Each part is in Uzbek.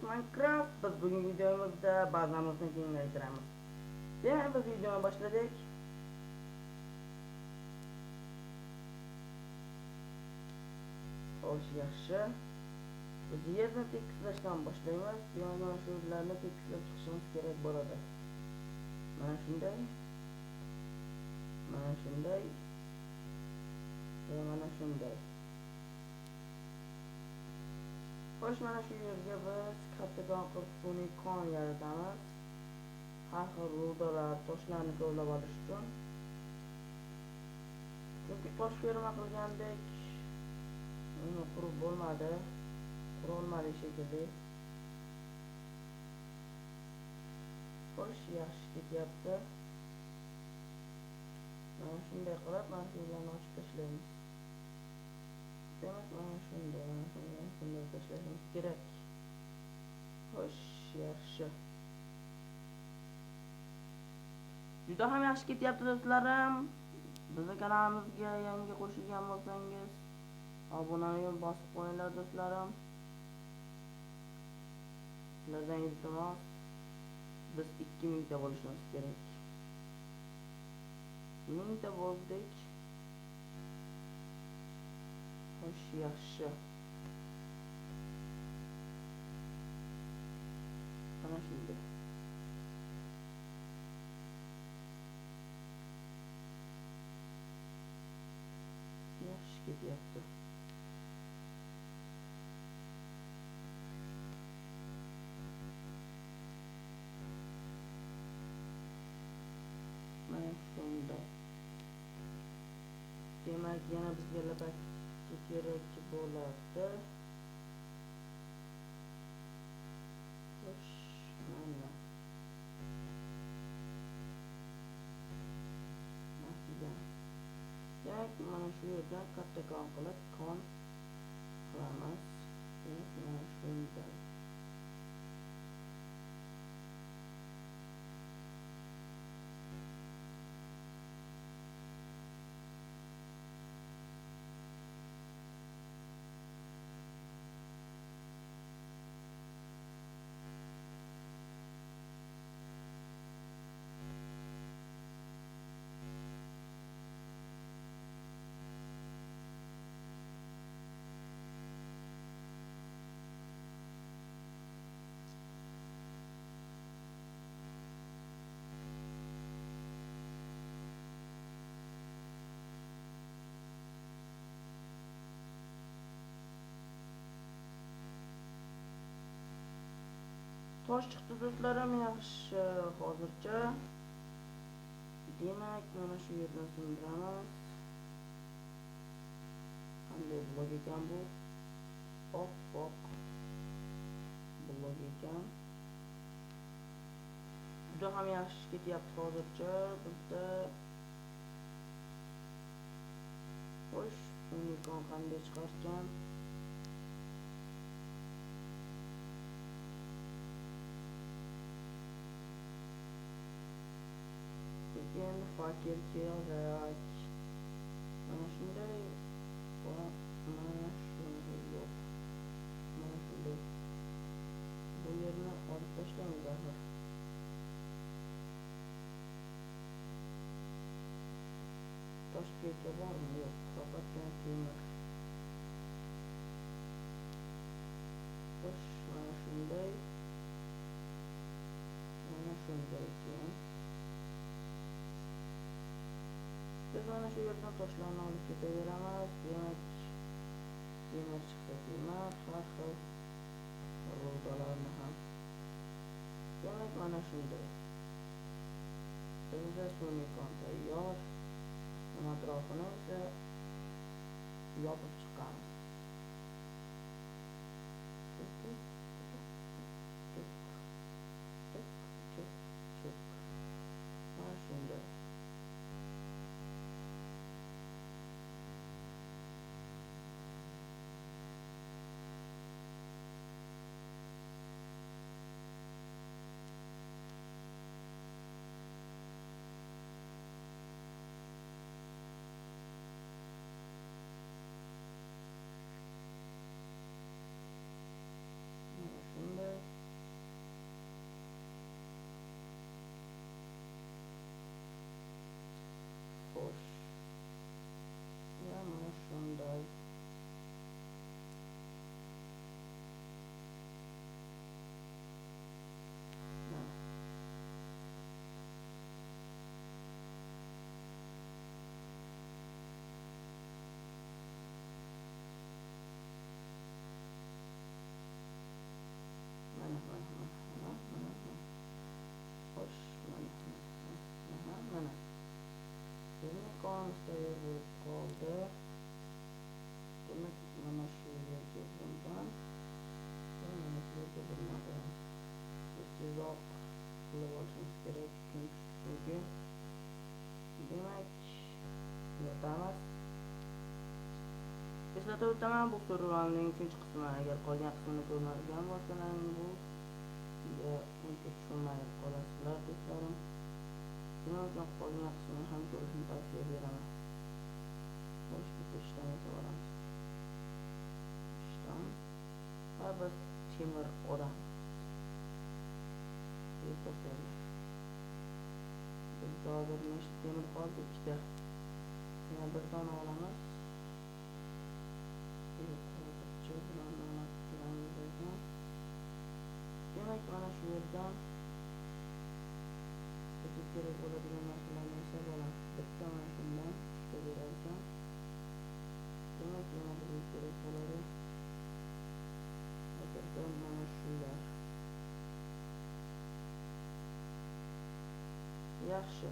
Minecraft. Biz bugungi videomizda bazamizni kengaytiramiz. Demak, biz videoni boshladik. Xo'sh, yaxshi. Biz yerni tekislashidan boshlaymiz. Mana shu yerlarni tekislab chiqishimiz kerak bo'ladi. Mana shunday. Mana shunday. Va mana shunday. Xo'sh, mana shu yerga biz kattakon qilib sun'iy kon yaratamiz. Har xil rudalar, toshlarni kovlab olish uchun. Chunki tosh ferma qilgandek uni qurib bo'lmadi. Qurolmadi shekilli. Xo'sh, yaxshi ketyapti. Mana shunday qilib, mana shu yerlarni ochib tashlaymiz. Demak, mana shunday tashlashimiz kerak. Xo'sh, yaxshi. Juda ham yaxshi ketyapti do'stlarim. Bizning kanalimizga yangi qo'shilgan bo'lsangiz, obunani bosib qo'yinglar do'stlarim. Sizlardan iltimos, biz 2000 ta bo'lishimiz kerak. 1000 ta bo'ldik. Xo'sh, yaxshi. Mana shunday. Yaxshi ketyapti. Mana shunday. Demak, yana bizga lapatga kerak bo'ladi. Xo'sh, mana. Demak, mana shu yerdan kattakon qilib kon qilamiz. Mana shunday. Tosh chiqdi do'stlarim, yaxshi. Hozircha demak, mana shu yerdan sindiramiz. Qanday blok ekan bu? Oq blok ekan. Juda ham yaxshi ketyapti hozircha bizda. Xo'sh, sun'iy kon qanday chiqarkan? Endi fakir kerak. Mana shunday. Mana shunday yo'q. Mana shunday. Bu yerni olib tashlaymiz axir. Tosh kelsa bormi? Yo'q. Faqatgina temir. Xo'sh, mana shunday. Mana shunday ekan. Biz mana shu yerdan toshlarni olib ketaveramiz. Demak, temir chiqsa temir, har xil rudalarni ham. Demak, mana shunday. Bizda sun'iy kon tayyor. Atrofini esa yopib chiqamiz. Mana shunday. kerak kun chiqishiga. Demak, yotamiz. Eslatib o'taman, bu so'rovnomning 3-qismi. Agar qolgan qismini ko'rmagan bo'lsalaring, bu uncha tushunmay qolasizlar do'stlarim. Shuning uchun qolgan qismini ham ko'rishni tavsiya beraman. Xo'sh, bitta ishdan yasab olamiz. Ishdan va biz temir odam. Bizda hozir nechta temir qoldi? 2ta. Yana bir dona olamiz. Demak, mana shu yerdan bizga kerak bo'ladigan narsalarni yasab olamiz. Bitta mana shundan ikkita berar ekan. Demak, yana bizga kerak bo'ladi. Agardan mana shular. Yaxshi.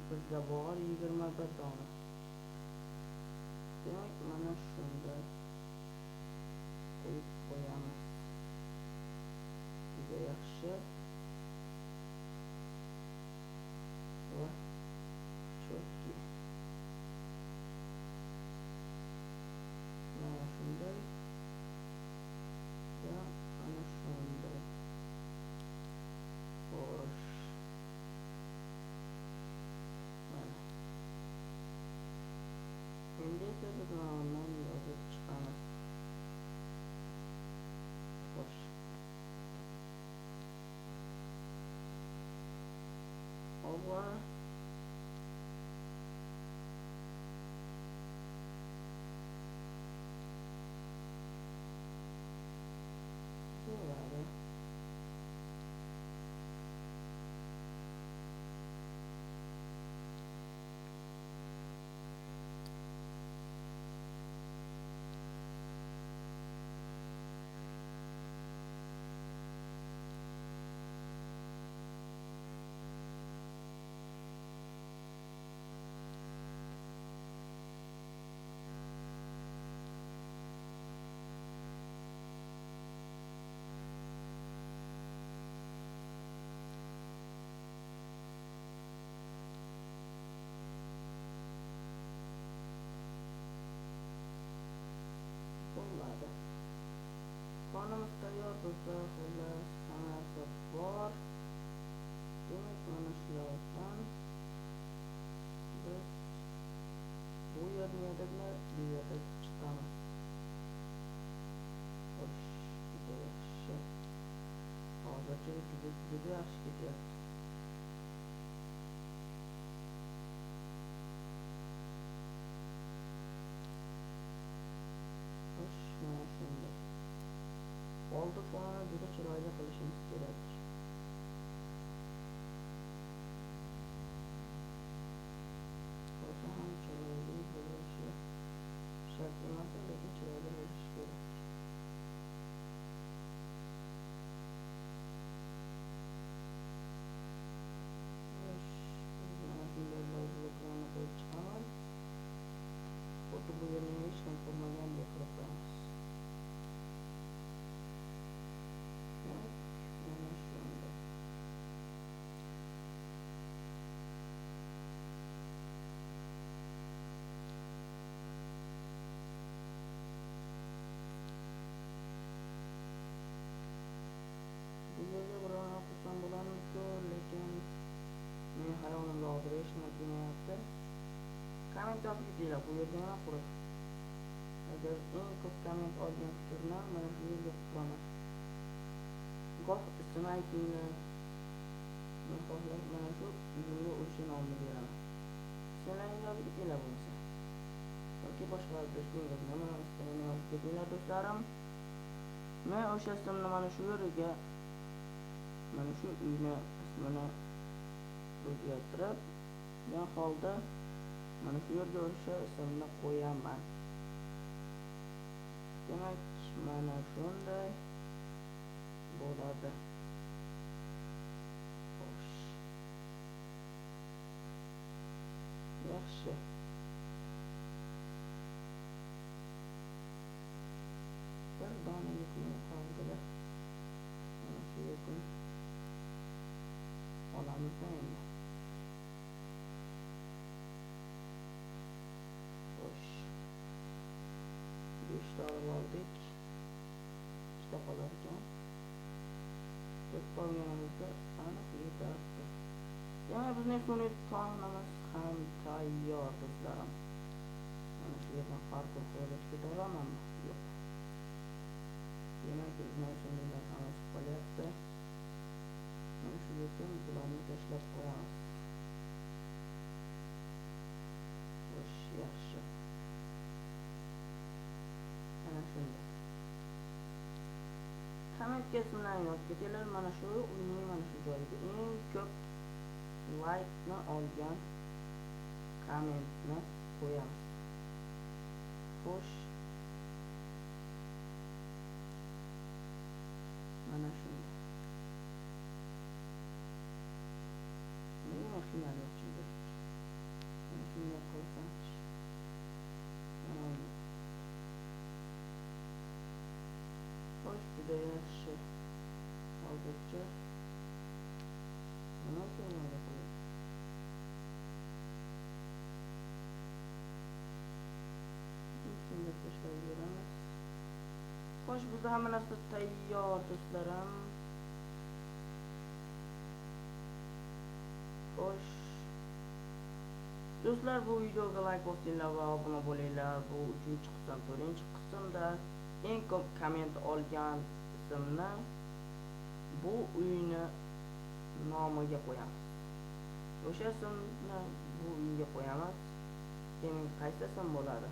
Bizda bor 21 dona. Demak, mana shunday qo'yib qo'yamiz. Juda yaxshi. Va chotki. Mana shunday. Va mana shunday. Xo'sh. Endi esa biz bundan yozib chiqamiz. Xo'sh. Ova. Bo'ladi. Bo'ladi. Qonimiz tayyor bo'lsa, xullas, hammasi bor. Demak, mana shulardan biz bu yerni yadadlar, bu yerda chiqamiz. Xo'sh, juda yaxshi. Hozircha juda yaxshi ketyapti. Xo'sh, mana shunday. Oldi fonini juda chiroyli qilishimiz kerak. Bo'lsa ham chiroyli bo'lishi shart emas, lekin chiroyli bo'lishi kerak. Xo'sh, mana shunday bloklarni qo'yib chiqaman. Xuddi bu yerni hech kim ko'rmagandek qilib qo'yamiz. Bu yerga birovni qilsam bo'larmiku, lekin men hayolimda hozir hech nima kelmayapti. Komment yozib ketinglar, bu yerga nima qurib. Agar eng ko'p komment olgan fikrni mana shu yerga quraman. Goh ismini aytinglar. Men xohlar mana shu uyimga o'sha nomni beraman. Sizlarning yozib ketinglar bo'lsa. Yoki boshqa do'stingiz nima ismini yozib ketinglar do'stlarim. Men o'sha ismni mana shu yerga, mana shu uyni ismini o'zgartirib, men holda mana shu yerga o'sha ismni qo'yaman. Demak, mana shunday bo'ladi. Xo'sh. Yaxshi. Bir dona yukni qoldi. Mana shu yukni olmasa endi. Xo'sh. 5 ta olib oldik. 2 ta qolar ekan. Biz qolganimizda aniq yetardi. Demak, bizning sun'iy taomimiz ham tayyor do'stlarim. Mana shu yerdan parkur qo'yib ketaolamanmi? Yo'q. Demak, bizning sun'iylar hammasi qolyapti. Mana shu yerga bularni tashlab qo'yamiz. Xo'sh, yaxshi. Mana shunday. Kommentga ismlarini yozib ketinglar. Mana shu uyning mana shu joyiga eng ko'p like olgan kommentni qo'yamiz. Xo'sh. Mana shunday. Nima qiynalmoqchi kerak? Mana shunday qilsam-chi. Xo'sh, juda yaxshi. Hozircha nima qilmoqchi qo'ydim? Shunday tashlab beramiz. Xo'sh, bizda hamma narsa tayyor do'stlarim. Xo'sh. Do'stlar, bu videoga like bosinglar va obuna bo'linglar. Bu 3-qism, 4-qismda eng ko'p komment olgan ismni bu uyni nomiga qo'yamiz. O'sha ismni bu uyga qo'yamiz. Sening qaysi ism bo'ladi?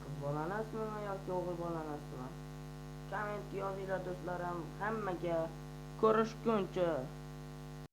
Qiz bolanasmi yoki o'g'il bolanasmi? Komment yozinglar do'stlarim. Hammaga ko'rishguncha